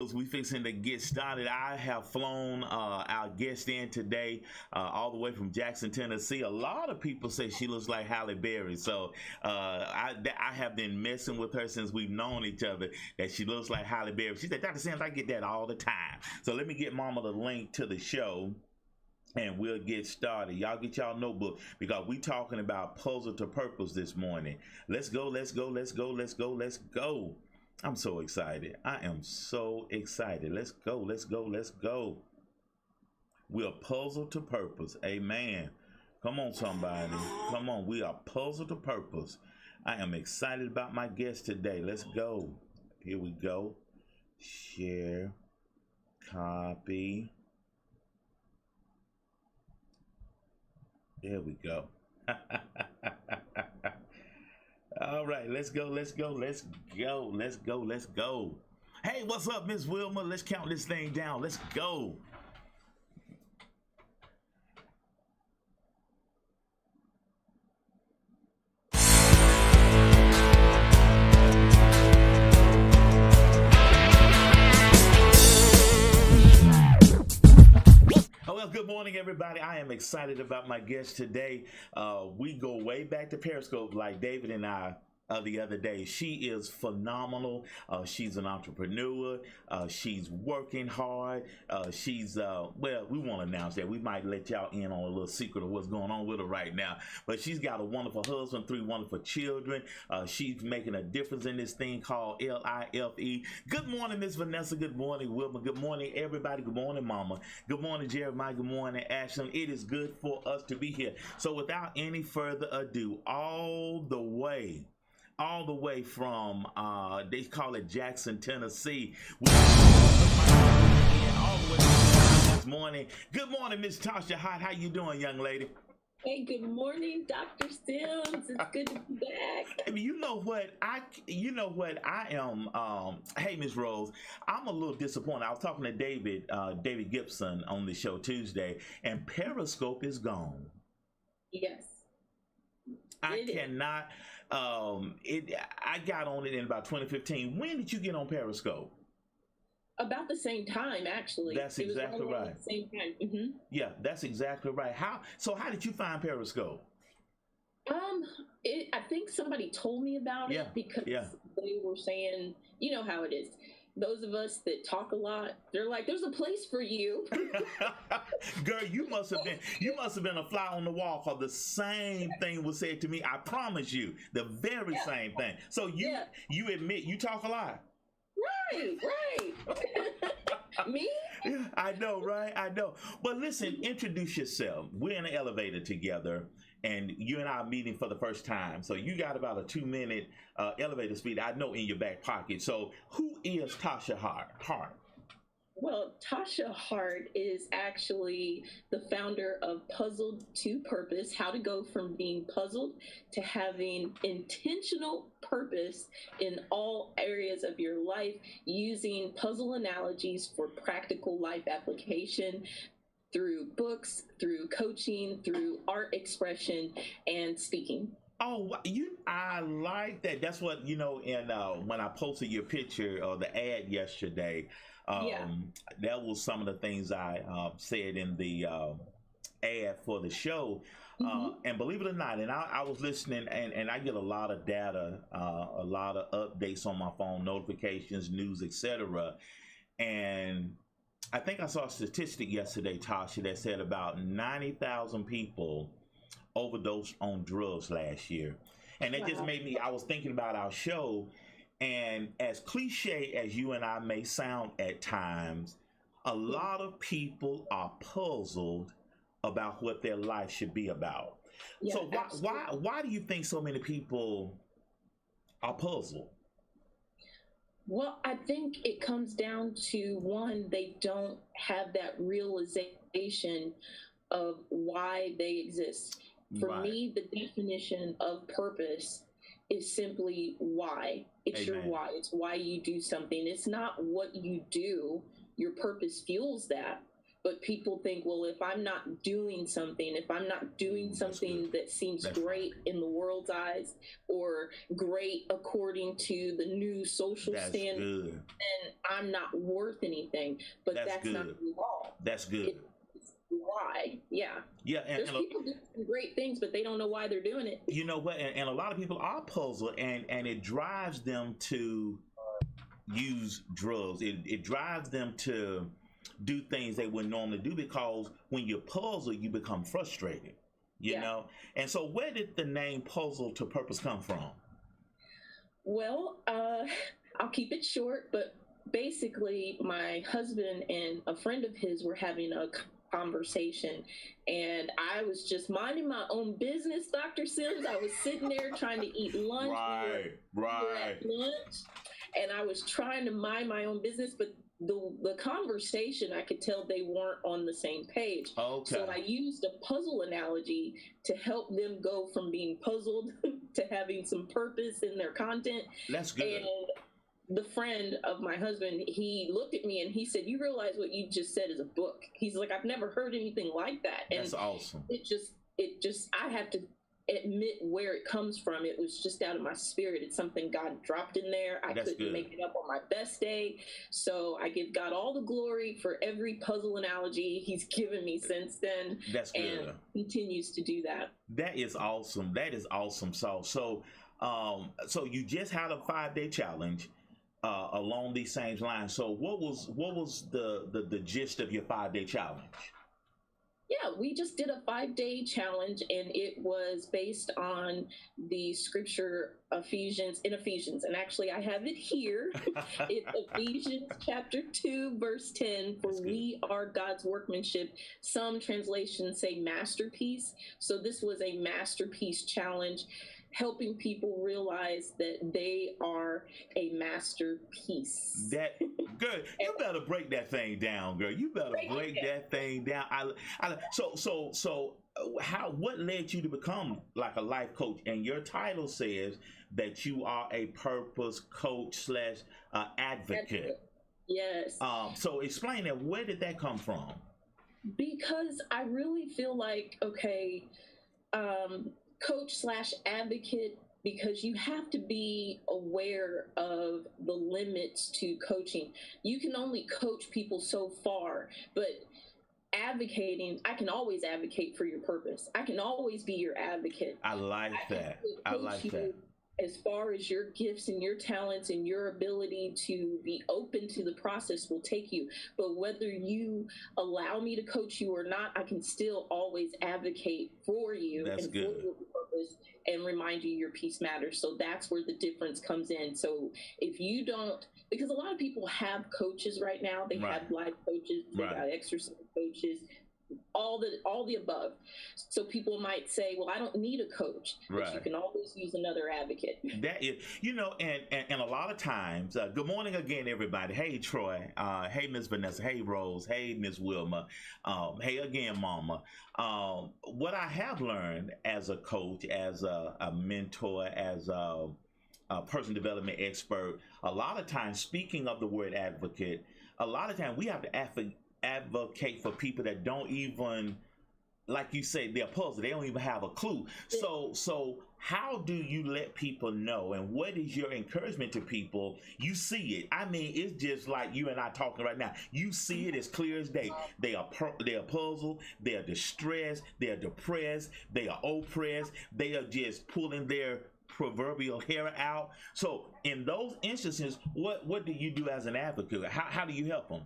We fixing to get started. I have flown our guest in today, all the way from Jackson, Tennessee. A lot of people say she looks like Halle Berry, so I have been messing with her since we've known each other. That she looks like Halle Berry. She said, "Dr. Sims, I get that all the time." So let me get Mama the link to the show, and we'll get started. Y'all get y'all notebook because we talking about puzzle to purpose this morning. Let's go, let's go, let's go, let's go, let's go. I'm so excited. I am so excited. Let's go, let's go, let's go. We're puzzled to purpose. Amen. Come on, somebody. Come on. We are puzzled to purpose. I am excited about my guest today. Let's go. Here we go. Share. Copy. There we go. All right, let's go, let's go, let's go, let's go, let's go. Hey, what's up, Miss Wilma? Let's count this thing down. Let's go. Well, good morning, everybody. I am excited about my guest today. We go way back to Periscope, like David and I the other day. She is phenomenal. She's an entrepreneur. She's working hard. Well, we won't announce that. We might let y'all in on a little secret of what's going on with her right now. But she's got a wonderful husband, 3 wonderful children. She's making a difference in this thing called LIFE. Good morning, Miss Vanessa. Good morning, Wilma. Good morning, everybody. Good morning, Mama. Good morning, Jeremiah. Good morning, Ashland. It is good for us to be here. So without any further ado, all the way from they call it Jackson, Tennessee. All the way this morning. Good morning, Miss Tasha Hart. How you doing, young lady? Hey, good morning, Dr. Sims. It's good to be back. I mean, you know what? I am. Hey, Miss Rose, I'm a little disappointed. I was talking to David Gibson on the show Tuesday, and Periscope is gone. Yes. I cannot. I got on it in about 2015. When did you get on Periscope? About the same time, actually. That's exactly right. At the same time. Mm-hmm. Yeah, that's exactly right. How did you find Periscope? I think somebody told me about it because they were saying, you know how it is. Those of us that talk a lot, they're like, "There's a place for you." Girl, you must have been a fly on the wall, because the same thing was said to me. I promise you, the very same thing. So you admit you talk a lot. Right. Me? I know, right? I know. But listen, introduce yourself. We're in an elevator together, and you and I are meeting for the first time. So you got about a 2-minute elevator speed, I know, in your back pocket. So who is Tasha Hart? Well, Tasha Hart is actually the founder of Puzzled to Purpose, how to go from being puzzled to having intentional purpose in all areas of your life, using puzzle analogies for practical life application through books, through coaching, through art expression, and speaking. Oh, I like that. That's what, when I posted your picture or the ad yesterday, that was some of the things I said in the ad for the show. And believe it or not, and I was listening, and I get a lot of data, a lot of updates on my phone, notifications, news, etc. And I think I saw a statistic yesterday, Tasha, that said about 90,000 people overdosed on drugs last year. And that just made me, I was thinking about our show, and as cliche as you and I may sound at times, a lot of people are puzzled about what their life should be about. So why do you think so many people are puzzled? Well, I think it comes down to, one, they don't have that realization of why they exist. For me, the definition of purpose is simply why. It's your why. It's why you do something. It's not what you do. Your purpose fuels that. But people think, well, if I'm not doing something, if I'm not doing something that seems great in the world's eyes or great according to the new social standard, then I'm not worth anything. But that's not the law. That's good. Why? Yeah. There's people doing great things, but they don't know why they're doing it. You know what? And a lot of people are puzzled, and it drives them to use drugs. It drives them to do things they wouldn't normally do, because when you're puzzled, you become frustrated. You know? And so where did the name Puzzle to Purpose come from? Well, I'll keep it short, but basically my husband and a friend of his were having a conversation, and I was just minding my own business, Dr. Sims. I was sitting there trying to eat lunch. We were at lunch, and I was trying to mind my own business, but the conversation, I could tell they weren't on the same page. So I used a puzzle analogy to help them go from being puzzled to having some purpose in their content. That's good. And the friend of my husband, he looked at me and he said, "You realize what you just said is a book." He's like, "I've never heard anything like that." And that's awesome. It just, I have to admit where it comes from. It was just out of my spirit. It's something God dropped in there. I couldn't make it up on my best day. So I give God all the glory for every puzzle analogy he's given me since then. That's good. And continues to do that. That is awesome. That is awesome. So you just had a 5-day challenge along these same lines. So what was the gist of your 5-day challenge? Yeah, we just did a 5-day challenge, and it was based on the scripture Ephesians, and actually I have it here. It's Ephesians chapter 2, verse 10, for we are God's workmanship. Some translations say masterpiece. So this was a masterpiece challenge, helping people realize that they are a masterpiece. That good. You better break that thing down, girl. You better break that thing down. So what led you to become like a life coach? And your title says that you are a purpose coach / advocate. Yes. So explain that. Where did that come from? Because I really feel like, coach / advocate, because you have to be aware of the limits to coaching. You can only coach people so far, but advocating, I can always advocate for your purpose. I can always be your advocate. I like that. I like that. As far as your gifts and your talents and your ability to be open to the process will take you. But whether you allow me to coach you or not, I can still always advocate for you. That's and good. For your purpose and remind you your peace matters. So that's where the difference comes in. So if you don't, because a lot of people have coaches right now, they have life coaches, they got exercise coaches, all the above. So people might say, well, I don't need a coach, but you can always use another advocate. That is, and a lot of times, good morning again, everybody. Hey, Troy. Hey, Miss Vanessa. Hey, Rose. Hey, Miss Wilma. Hey again, Mama. What I have learned as a coach, as a mentor, as a person development expert, a lot of times, speaking of the word advocate, a lot of times we have to advocate for people that don't even, like you say, they're puzzled. They don't even have a clue. So how do you let people know, and what is your encouragement to people? You see it. I mean, it's just like you and I talking right now. You see it as clear as day. They are puzzled. They are distressed. They are depressed. They are oppressed. They are just pulling their proverbial hair out. So in those instances, what do you do as an advocate? How do you help them?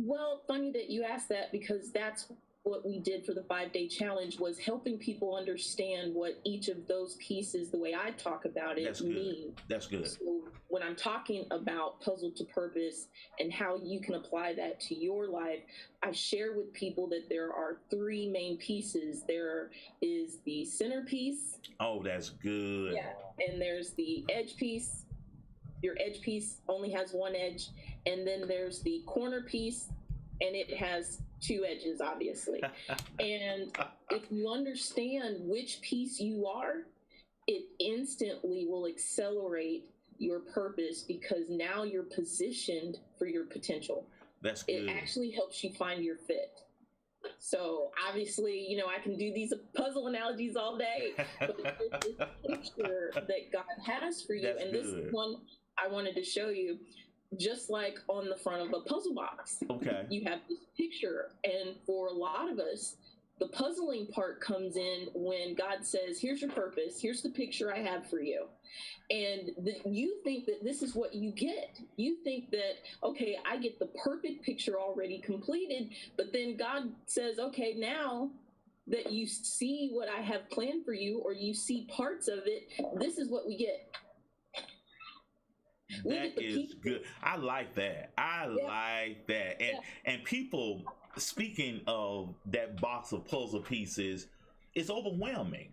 Well, funny that you asked that, because that's what we did for the 5-day challenge, was helping people understand what each of those pieces, the way I talk about it, mean. That's good. So when I'm talking about puzzle to purpose and how you can apply that to your life, I share with people that there are 3 main pieces. There is the centerpiece. Oh, that's good. Yeah. And there's the edge piece. Your edge piece only has 1 edge. And then there's the corner piece, and it has 2 edges, obviously. And if you understand which piece you are, it instantly will accelerate your purpose, because now you're positioned for your potential. That's good. It actually helps you find your fit. So obviously, I can do these puzzle analogies all day, but there's this picture that God has for you. That's and good. This one I wanted to show you, just like on the front of a puzzle box. Okay. You have this picture. And for a lot of us, the puzzling part comes in when God says, here's your purpose, here's the picture I have for you. And you think that this is what you get. You think that, okay, I get the perfect picture already completed, but then God says, okay, now that you see what I have planned for you, or you see parts of it, this is what we get. That is good. I like that. I like that. And people, speaking of that box of puzzle pieces, it's overwhelming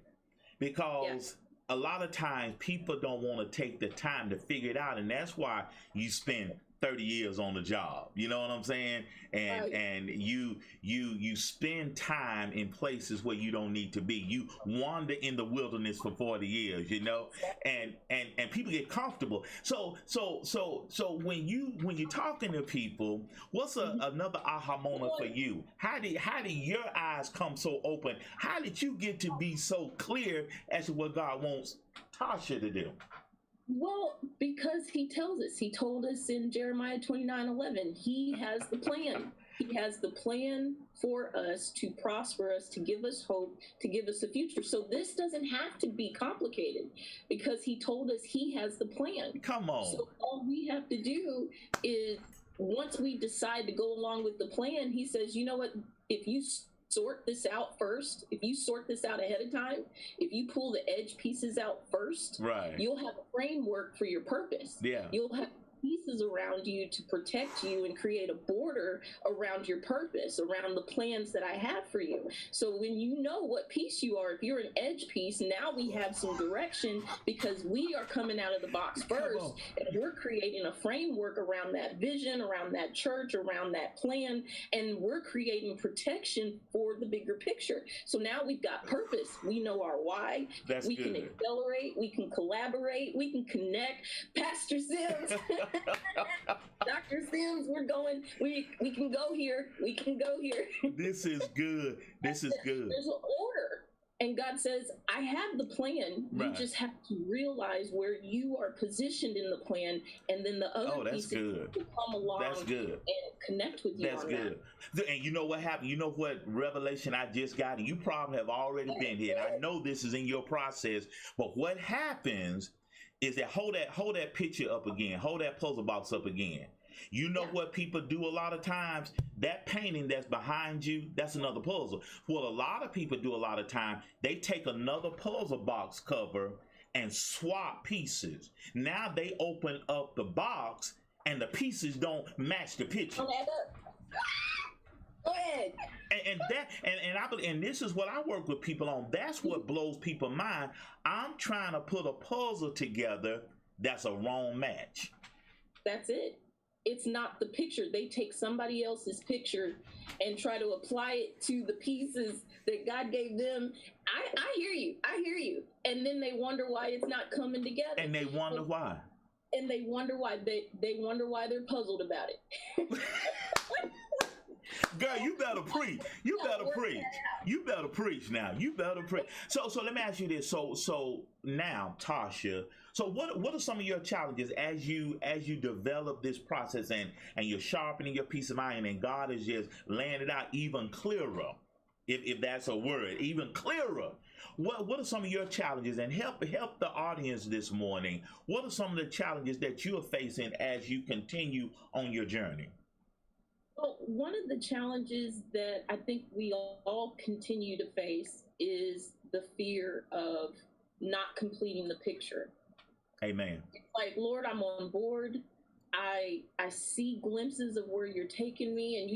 because a lot of times people don't want to take the time to figure it out, and that's why you spend 30 years on the job. You know what I'm saying? And you spend time in places where you don't need to be. You wander in the wilderness for 40 years, and people get comfortable. So when you're talking to people, what's another aha moment for you? How did your eyes come so open? How did you get to be so clear as to what God wants Tasha to do? Well, because he tells us, he told us in Jeremiah 29:11, he has the plan. He has the plan for us to prosper us, to give us hope, to give us a future. So this doesn't have to be complicated because he told us he has the plan. Come on. So all we have to do is, once we decide to go along with the plan, he says, you know what, if you sort this out first, if you sort this out ahead of time, if you pull the edge pieces out first, right, you'll have a framework for your purpose. You'll have pieces around you to protect you and create a border around your purpose, around the plans that I have for you. So when you know what piece you are, if you're an edge piece, now we have some direction because we are coming out of the box first, and we're creating a framework around that vision, around that church, around that plan, and we're creating protection for the bigger picture. So now we've got purpose. We know our why. We can accelerate. We can collaborate. We can connect. Pastor Sims. Dr. Sims, we're going, we can go here. We can go here. This is good. This is good. There's an order. And God says, I have the plan. Right. You just have to realize where you are positioned in the plan, and then the other pieces will come along and connect with you. That's good. And you know what happened? You know what revelation I just got? And you probably have already been here. And I know this is in your process, but what happens is that hold that picture up again. Hold that puzzle box up again. You know what people do a lot of times? That painting that's behind you, that's another puzzle. What a lot of people do a lot of time, they take another puzzle box cover and swap pieces. Now they open up the box and the pieces don't match the picture. Go ahead. And this is what I work with people on. That's what blows people's mind. I'm trying to put a puzzle together that's a wrong match. That's it. It's not the picture. They take somebody else's picture and try to apply it to the pieces that God gave them. I hear you. I hear you. And then they wonder why it's not coming together. And they wonder why. And they wonder why they wonder why they're puzzled about it. Girl, you better preach. You better preach. You better preach now. You better preach. So let me ask you this. So now, Tasha, so what are some of your challenges as you develop this process and you're sharpening your piece of iron, and God is just laying it out even clearer, if that's a word, even clearer. What are some of your challenges? And help the audience this morning. What are some of the challenges that you are facing as you continue on your journey? Well, one of the challenges that I think we all continue to face is the fear of not completing the picture. Amen. It's like, Lord, I'm on board. I see glimpses of where you're taking me. And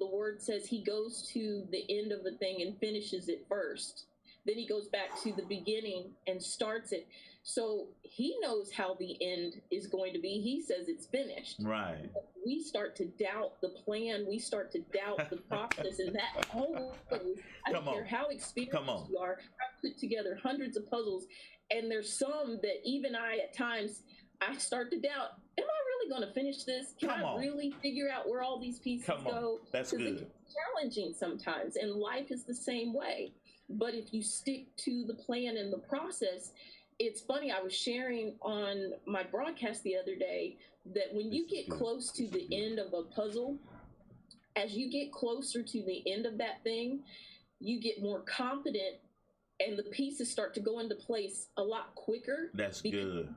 the word says he goes to the end of a thing and finishes it first. Then he goes back to the beginning and starts it. So he knows how the end is going to be. He says it's finished. Right. We start to doubt the plan. We start to doubt the process, and that whole thing. I don't care how experienced you are. I've put together hundreds of puzzles, and there's some that even I, at times, I start to doubt. Am I really really going to finish this? Can I really figure out where all these pieces go? That's good. It's challenging sometimes, and life is the same way. But if you stick to the plan and the process, it's funny. I was sharing on my broadcast the other day that when you get close to the end of a puzzle, as you get closer to the end of that thing, you get more confident and the pieces start to go into place a lot quicker. That's good.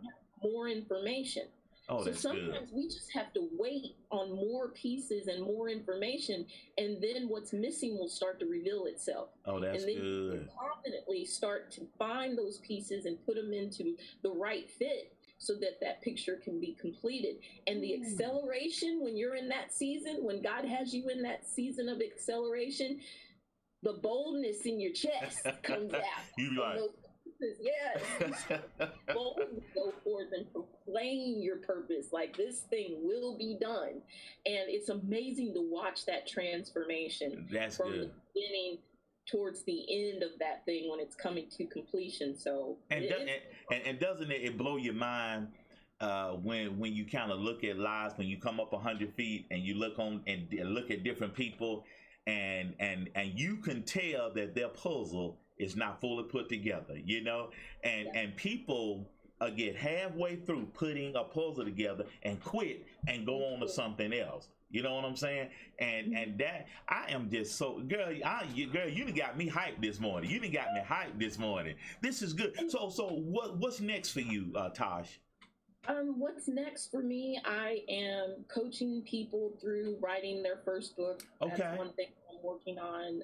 More information. Oh, so that's sometimes we just have to wait on more pieces and more information, and then what's missing will start to reveal itself. Oh, that's and then good. You can confidently start to find those pieces and put them into the right fit so that that picture can be completed. And the acceleration, when you're in that season, when God has you in that season of acceleration, the boldness in your chest comes out. You like, yes, boldly go forth and proclaim your purpose. Like, this thing will be done, and it's amazing to watch that transformation. That's from good. The beginning towards the end of that thing when it's coming to completion. So, and doesn't it blow your mind? When you kind of look at lives, when you come up 100 feet and you look on and look at different people, and you can tell that their puzzle is not fully put together, you know, and people get halfway through putting a puzzle together and quit and go on to something else. You know what I'm saying? And that, I am just so, girl, you done got me hyped this morning. You done got me hyped this morning. This is good. So what's next for you, Tosh? What's next for me? I am coaching people through writing their first book. Okay. That's one thing I'm working on.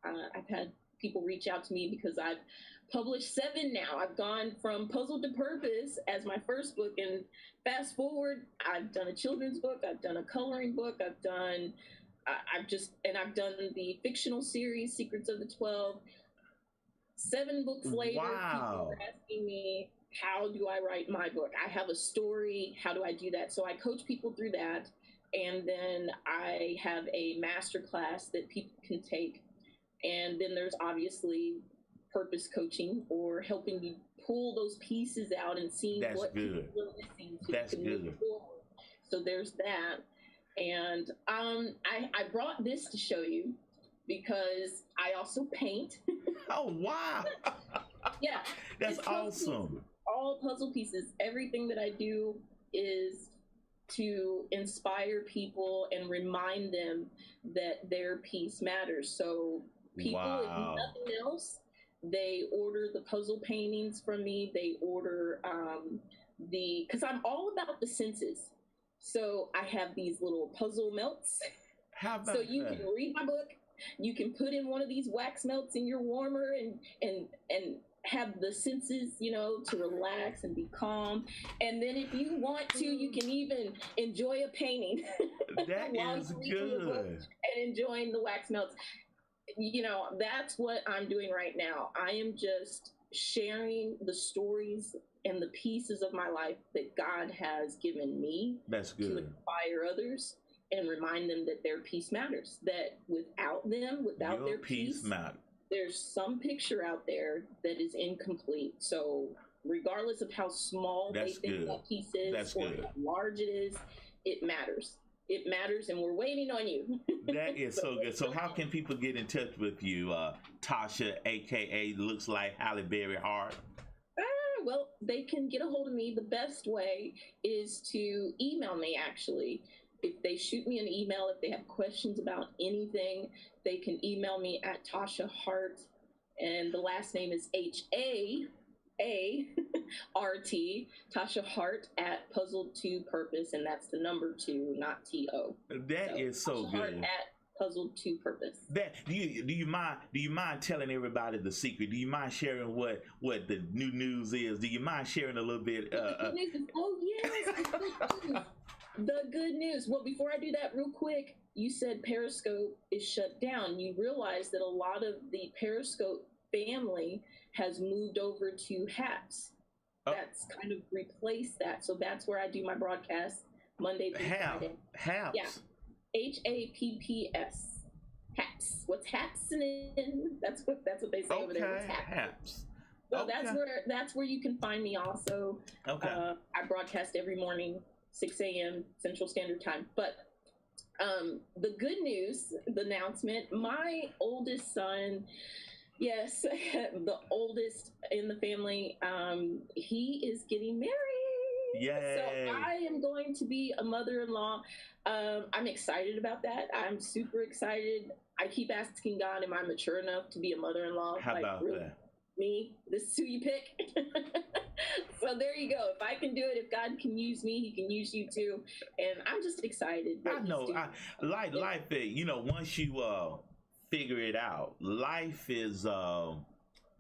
I've had people reach out to me because I've published 7 now. I've gone from Puzzle to Purpose as my first book, and fast forward, I've done a children's book, I've done a coloring book, I've done the fictional series, Secrets of the 12. 7 books later, wow. People are asking me, how do I write my book? I have a story. How do I do that? So I coach people through that. And then I have a master class that people can take. And then there's obviously purpose coaching, or helping you pull those pieces out and seeing what people are missing so you can move forward. So there's that. And I brought this to show you because I also paint. Oh, wow. Yeah. That's awesome. All puzzle pieces. Everything that I do is to inspire people and remind them that their piece matters. So people, if nothing else, they order the puzzle paintings from me. They order because I'm all about the senses. So I have these little puzzle melts. How about so you can read my book. You can put in one of these wax melts in your warmer and have the senses, you know, to relax and be calm. And then if you want to, you can even enjoy a painting. That is good. And enjoying the wax melts. You know, that's what I'm doing right now. I am just sharing the stories and the pieces of my life that God has given me. That's good. To inspire others and remind them that their piece matters. That without them, without their piece matters. There's some picture out there that is incomplete. So regardless of how small they think that piece is, or how large it is, it matters. It matters, and we're waiting on you. That is so good. So how can people get in touch with you, Tasha, a.k.a. looks like Halle Berry Hart? Well, they can get a hold of me. The best way is to email me, actually. If they shoot me an email, if they have questions about anything, they can email me at Tasha Hart, and the last name is H-A-R-T, Tasha Hart at Puzzle to Purpose, and that's the number 2, not T-O. That is so Tasha good. Hart at Puzzle to Purpose. That do you mind telling everybody the secret? Do you mind sharing what the new news is? Do you mind sharing a little bit? Oh yes. The good news. Well, before I do that, real quick, you said Periscope is shut down. You realize that a lot of the Periscope family has moved over to Haps. That's kind of replaced that. So that's where I do my broadcast Monday through Friday. Haps. Yeah. H-A-P-P-S. Haps. What's happening? That's what they say over there. Haps. So that's where you can find me also. Okay. I broadcast every morning 6 a.m. Central Standard Time. But the good news, the announcement, my oldest son, yes, the oldest in the family, he is getting married. Yay. So I am going to be a mother-in-law. I'm excited about that. I'm super excited. I keep asking God, am I mature enough to be a mother-in-law? How about that? Me, this is who you pick. So there you go. If I can do it, if God can use me, he can use you too. And I'm just excited. I know. Life, once you figure it out, life is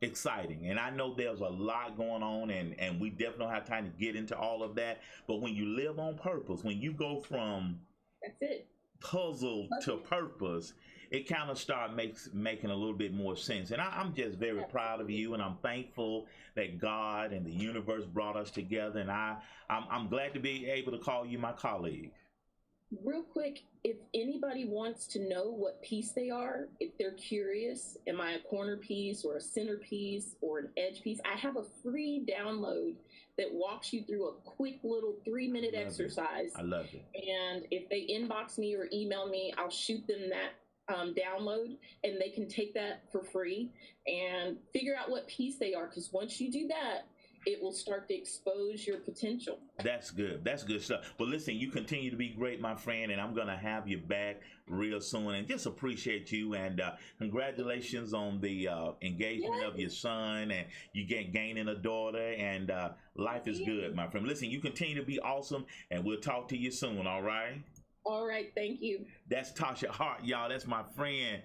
exciting. And I know there's a lot going on, and we definitely don't have time to get into all of that. But when you live on purpose, when you go from that's it, puzzle to purpose, it kind of start making a little bit more sense. And I'm just very proud of you, and I'm thankful that God and the universe brought us together. And I'm glad to be able to call you my colleague. Real quick, if anybody wants to know what piece they are, if they're curious, am I a corner piece or a center piece or an edge piece? I have a free download that walks you through a quick little 3-minute exercise. I love it. And if they inbox me or email me, I'll shoot them that download, and they can take that for free and figure out what piece they are. Because once you do that, it will start to expose your potential. That's good. That's good stuff. But listen, you continue to be great, my friend, and I'm going to have you back real soon. And just appreciate you, and congratulations on the engagement of your son, and you gaining a daughter, and life is good, my friend. Listen, you continue to be awesome, and we'll talk to you soon, all right? All right, thank you. That's Tasha Hart, y'all. That's my friend.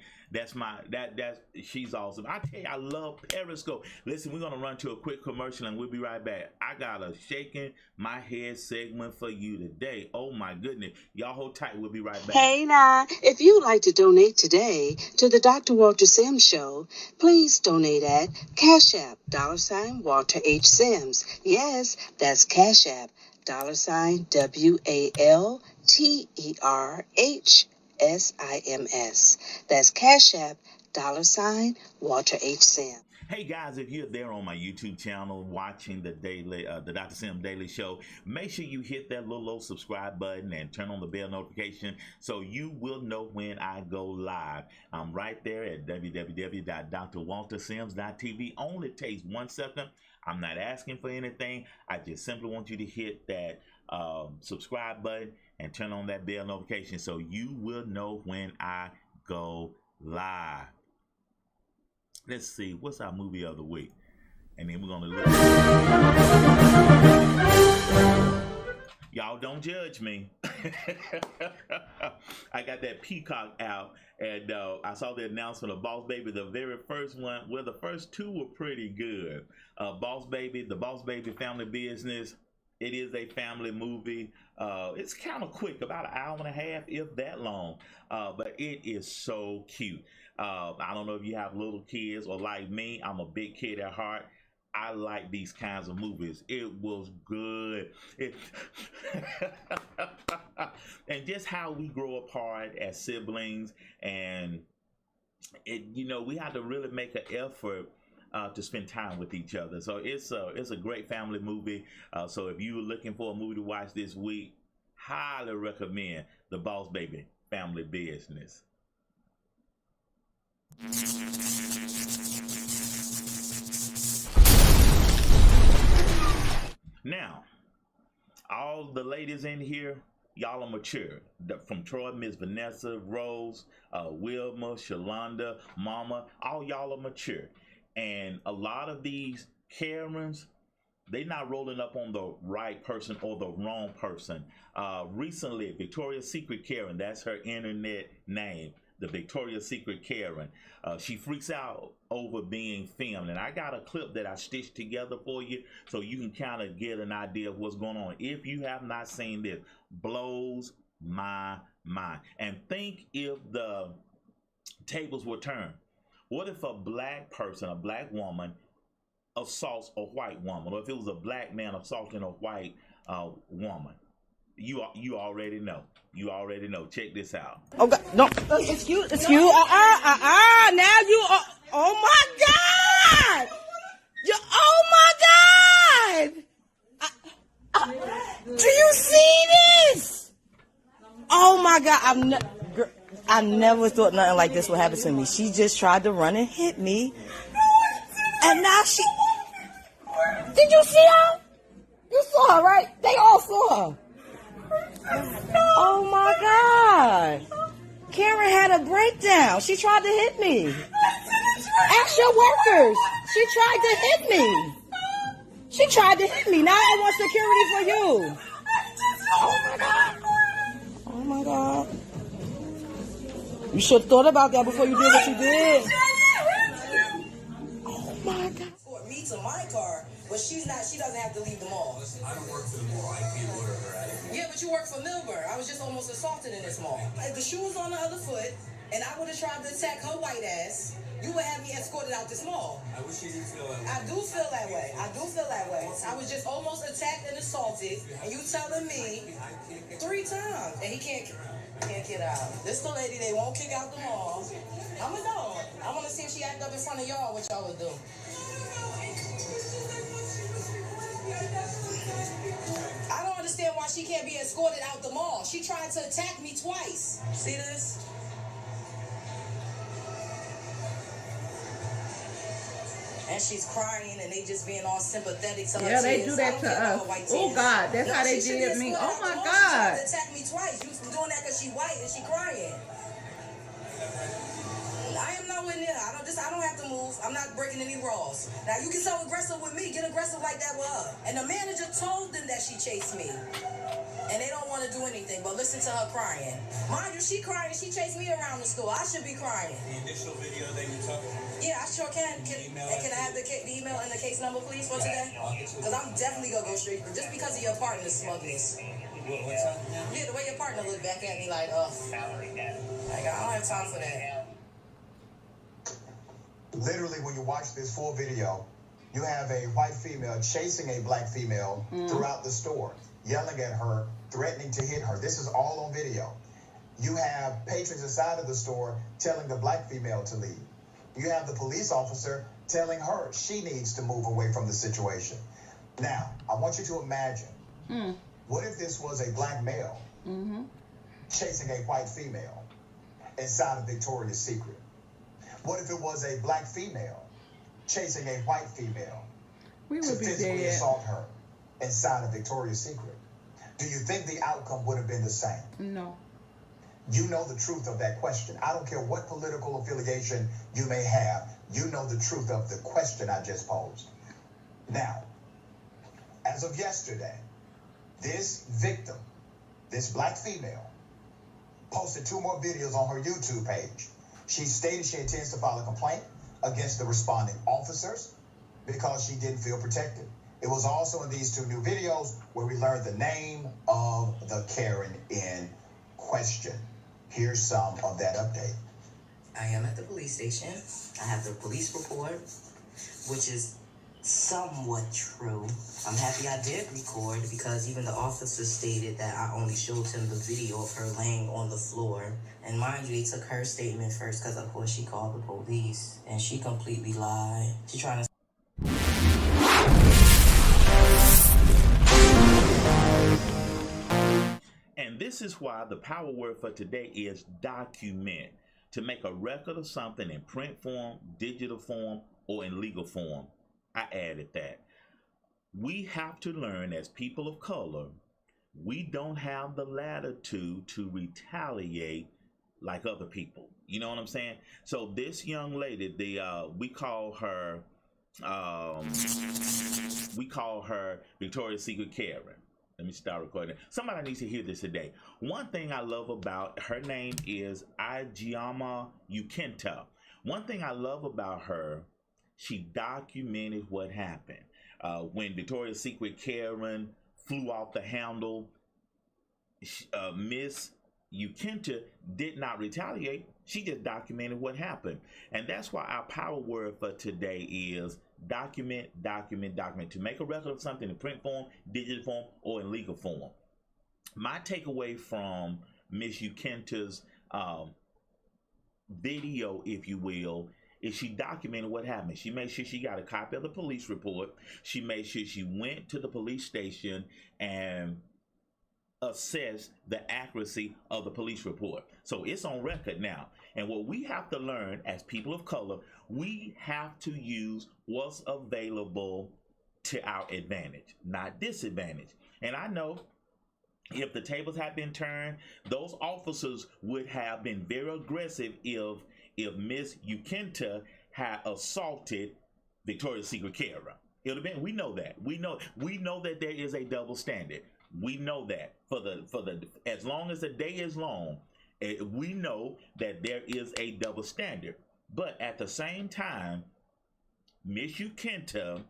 She's awesome. I tell you, I love Periscope. Listen, we're gonna run to a quick commercial, and we'll be right back. I got a shaking my head segment for you today. Oh my goodness, y'all hold tight. We'll be right back. Hey now, if you'd like to donate today to the Dr. Walter Sims Show, please donate at Cash App $Walter H. Sims. Yes, that's Cash App $WALTERHSIMS. That's Cash App $Walter H. Sims. Hey guys, if you're there on my YouTube channel watching the Dr. Sim Daily Show, make sure you hit that little old subscribe button and turn on the bell notification so you will know when I go live. I'm right there at www.drwaltersims.tv. Only takes 1 second. I'm not asking for anything. I just simply want you to hit that subscribe button and turn on that bell notification so you will know when I go live. Let's see, what's our movie of the week? And then we're gonna look. Y'all don't judge me. I got that Peacock out, and I saw the announcement of Boss Baby, the very first one. Well, the first two were pretty good. Boss Baby, the Boss Baby Family Business. It is a family movie. It's kind of quick, about an hour and a half, if that long. But it is so cute. I don't know if you have little kids or like me. I'm a big kid at heart. I like these kinds of movies. It was good. And just how we grow apart as siblings, and we have to really make an effort to spend time with each other. So it's a great family movie. So if you were looking for a movie to watch this week, highly recommend The Boss Baby Family Business. Now, all the ladies in here, y'all are mature. From Troy, Miss Vanessa, Rose, Wilma, Shalonda, Mama, all y'all are mature. And a lot of these Karens, they're not rolling up on the right person or the wrong person. Recently, Victoria's Secret Karen, that's her internet name, the Victoria's Secret Karen. She freaks out over being filmed. And I got a clip that I stitched together for you so you can kind of get an idea of what's going on. If you have not seen this, blows my mind. And think if the tables were turned. What if a black person, a black woman, assaults a white woman? Or if it was a black man assaulting a white woman? You already know. You already know. Check this out. Oh God, no, excuse. Now you are. Oh my God! Oh my God! Do you see this? Oh my God, I never thought nothing like this would happen to me. She just tried to run and hit me. And now she... Did you see her? You saw her, right? They all saw her. Oh my God. Karen had a breakdown. She tried to hit me. Ask your workers. She tried to hit me. She tried to hit me. Now I want security for you. Oh my God. Oh my God. You should have thought about that before you did what you did. Oh my God. Me to my car, but she doesn't have to leave the mall. I don't work for the mall. I can't order her out of here. Yeah, but you work for Milburn. I was just almost assaulted in this mall. If the shoe was on the other foot, and I would have tried to attack her white ass, you would have me escorted out this mall. I wish you didn't feel that way. I do feel that way. I do feel that way. I was just almost attacked and assaulted, and you telling me 3 times, and he can't get out. This the lady they won't kick out the mall. I'm a dog. I want to see if she act up in front of y'all, what y'all would do. I don't understand why she can't be escorted out the mall. She tried to attack me twice. See this? And she's crying, and they just being all sympathetic to her. Yeah, they do that to us. Oh God, that's how they did me. Oh my God. She tried to attack me twice. You doing that because she white and she crying. I am nowhere near. I don't have to move. I'm not breaking any laws. Now you get so aggressive with me, get aggressive like that with her. And the manager told them that she chased me. And they don't want to do anything but listen to her crying. Mind you, she crying, she chased me around the store. I should be crying. The initial video that you took? Yeah, I sure can. Can I have the email and the case number, please, for today? Because I'm definitely going to go straight. Just because of your partner's smugness. What's that? Yeah, the way your partner looked back at me like, I don't have time for that. Literally, when you watch this full video, you have a white female chasing a black female throughout the store, yelling at her, threatening to hit her. This is all on video. You have patrons inside of the store telling the black female to leave. You have the police officer telling her she needs to move away from the situation. Now, I want you to imagine, what if this was a black male chasing a white female inside of Victoria's Secret? What if it was a black female chasing a white female We to would be physically dead. assault her inside of Victoria's Secret? Do you think the outcome would have been the same? No. You know the truth of that question. I don't care what political affiliation you may have. You know the truth of the question I just posed. Now, as of yesterday, this victim, this black female, posted 2 more videos on her YouTube page. She stated she intends to file a complaint against the responding officers because she didn't feel protected. It was also in these 2 new videos where we learned the name of the Karen in question. Here's some of that update. I am at the police station. I have the police report, which is somewhat true. I'm happy I did record because even the officer stated that I only showed him the video of her laying on the floor. And mind you, they took her statement first because of course she called the police and she completely lied. She trying to... And this is why the power word for today is document. To make a record of something in print form, digital form, or in legal form. I added that. We have to learn as people of color, we don't have the latitude to retaliate like other people. You know what I'm saying? So this young lady, we call her Victoria's Secret Karen. Let me start recording. Somebody needs to hear this today. One thing I love about her name is Ijeoma Ukenta. One thing I love about her, she documented what happened. When Victoria's Secret Karen flew off the handle, Miss Ukenta did not retaliate. She just documented what happened. And that's why our power word for today is document, document, document. To make a record of something in print form, digital form, or in legal form. My takeaway from Miss Ukenta's video, if you will, is she documented what happened. She made sure she got a copy of the police report. She made sure she went to the police station and assess the accuracy of the police report. So it's on record now. And what we have to learn as people of color, we have to use what's available to our advantage, not disadvantage. And I know if the tables had been turned, those officers would have been very aggressive if Miss Ukenta had assaulted Victoria's Secret Kara. It would have been. We know that. We know that there is a double standard. We know that for the as long as the day is long, we know that there is a double standard. But at the same time, Miss Ukenta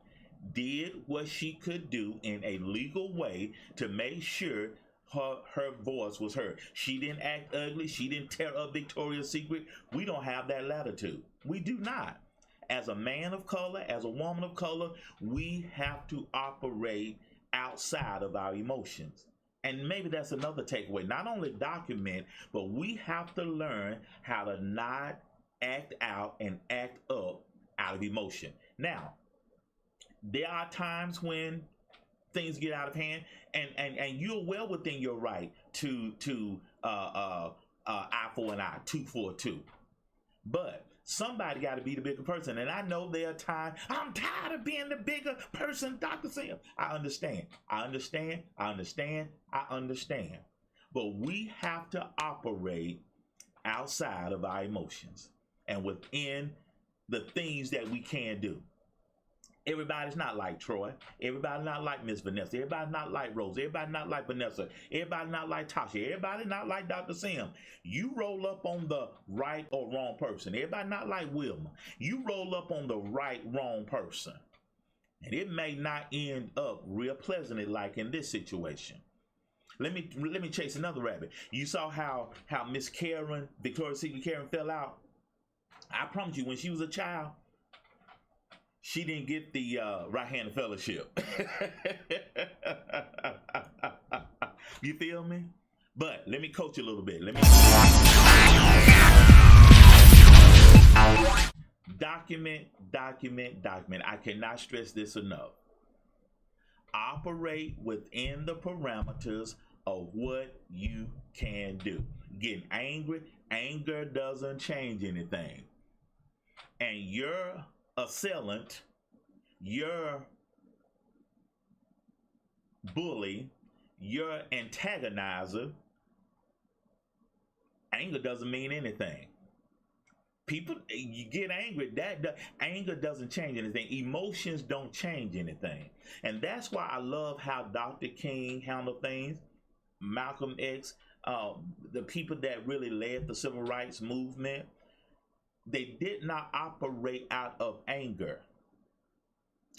did what she could do in a legal way to make sure her voice was heard. She didn't act ugly. She didn't tear up Victoria's Secret. We don't have that latitude. We do not. As a man of color, as a woman of color, we have to operate outside of our emotions. And maybe that's another takeaway. Not only document, but we have to learn how to not act out and act up out of emotion. Now, there are times when things get out of hand, and you're well within your right to eye for an eye, tooth for a tooth. But somebody got to be the bigger person. And I know there are times I'm tired of being the bigger person, Dr. Sam. I understand. But we have to operate outside of our emotions and within the things that we can do. Everybody's not like Troy. Everybody's not like Miss Vanessa. Everybody's not like Rose. Everybody's not like Vanessa. Everybody's not like Tasha. Everybody's not like Dr. Sam. You roll up on the right or wrong person. Everybody not like Wilma. You roll up on the right, wrong person. And it may not end up real pleasantly like in this situation. Let me chase another rabbit. You saw how Miss Karen, Victoria's Secret Karen, fell out. I promise you, when she was a child, she didn't get the right-handed fellowship. You feel me? But let me coach you a little bit. Document. I cannot stress this enough. Operate within the parameters of what you can do. Getting angry, anger doesn't change anything. And your assailant, your bully, your antagonizer, anger doesn't mean anything. People, you get angry, anger doesn't change anything. Emotions don't change anything. And that's why I love how Dr. King handled things, Malcolm X, the people that really led the civil rights movement. They did not operate out of anger.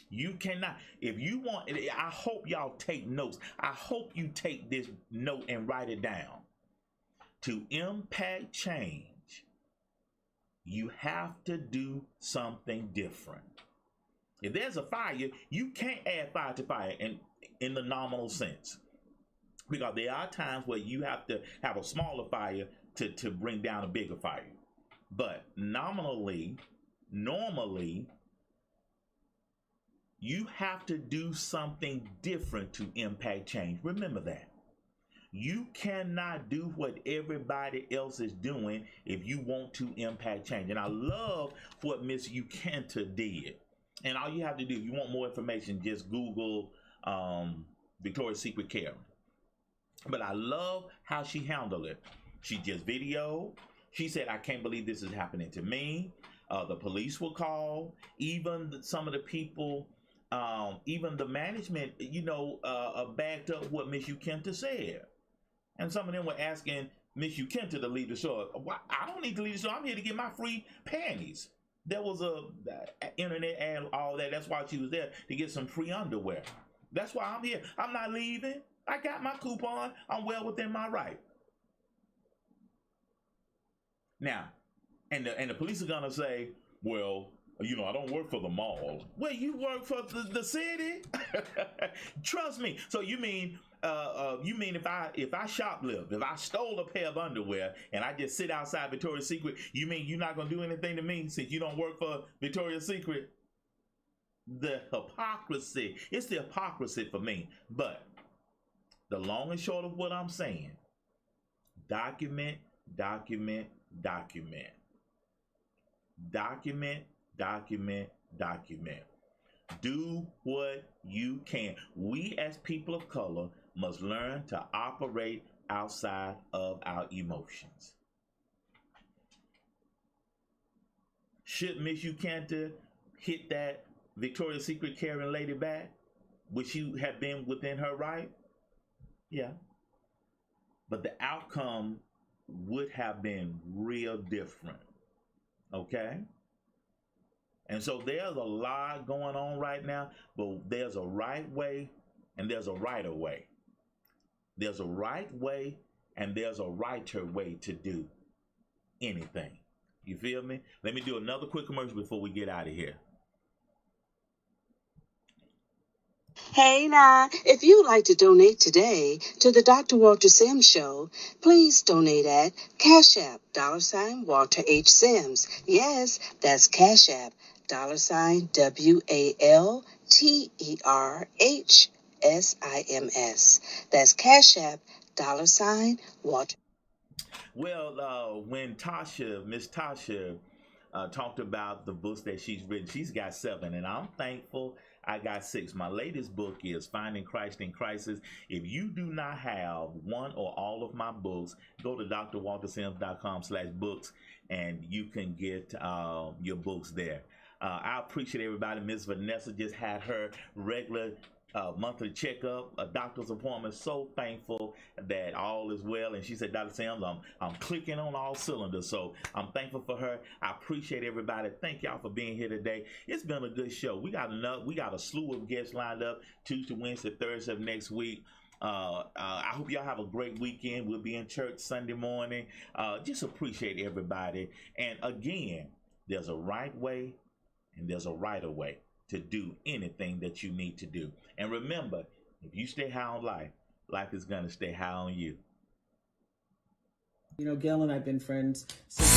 You cannot. If you want, I hope y'all take notes. I hope you take this note and write it down. To impact change, you have to do something different. If there's a fire, you can't add fire to fire in the nominal sense. Because there are times where you have to have a smaller fire to bring down a bigger fire. But normally, you have to do something different to impact change. Remember that. You cannot do what everybody else is doing if you want to impact change. And I love what Miss Ukenta did. And all you have to do, if you want more information, just Google Victoria's Secret Karen. But I love how she handled it. She just videoed. She said, I can't believe this is happening to me. The police will call. Even some of the people, even the management, backed up what Miss Ukenta said. And some of them were asking Miss Ukenta to leave the show. I don't need to leave the show. I'm here to get my free panties. There was a internet ad, all that. That's why she was there, to get some free underwear. That's why I'm here. I'm not leaving. I got my coupon. I'm well within my right. Now, and the police are gonna say, well, I don't work for the mall. Well, you work for the city. Trust me. So you mean if I shoplift, if I stole a pair of underwear and I just sit outside Victoria's Secret, you mean you're not gonna do anything to me since you don't work for Victoria's Secret? The hypocrisy. It's the hypocrisy for me. But the long and short of what I'm saying, document, document, document. Document, document, document. Do what you can. We as people of color must learn to operate outside of our emotions. Should Miss Ukanta hit that Victoria's Secret Karen lady back? Would she have been within her right? Yeah. But the outcome would have been real different. Okay? And so there's a lot going on right now, but there's a right way and there's a righter way. There's a right way and there's a righter way to do anything. You feel me? Let me do another quick commercial before we get out of here. Hey now, if you'd like to donate today to the Dr. Walter Sims Show, please donate at Cash App, $Walter H. Sims. Yes, that's Cash App, $WALTERHSIMS. That's Cash App, $Walter. Well, when Miss Tasha, talked about the books that she's written, she's got 7, and I'm thankful I got 6. My latest book is Finding Christ in Crisis. If you do not have one or all of my books, go to drwaltersims.com/books and you can get your books there. I appreciate everybody. Miss Vanessa just had her regular monthly checkup, a doctor's appointment. So thankful that all is well. And she said, Dr. Sims, I'm clicking on all cylinders. So I'm thankful for her. I appreciate everybody. Thank y'all for being here today. It's been a good show. We got a slew of guests lined up Tuesday, Wednesday, Thursday of next week. I hope y'all have a great weekend. We'll be in church Sunday morning. Just appreciate everybody. And again, there's a right way and there's a righter way to do anything that you need to do. And remember, if you stay high on life, life is going to stay high on you. You know, Gail and I have been friends since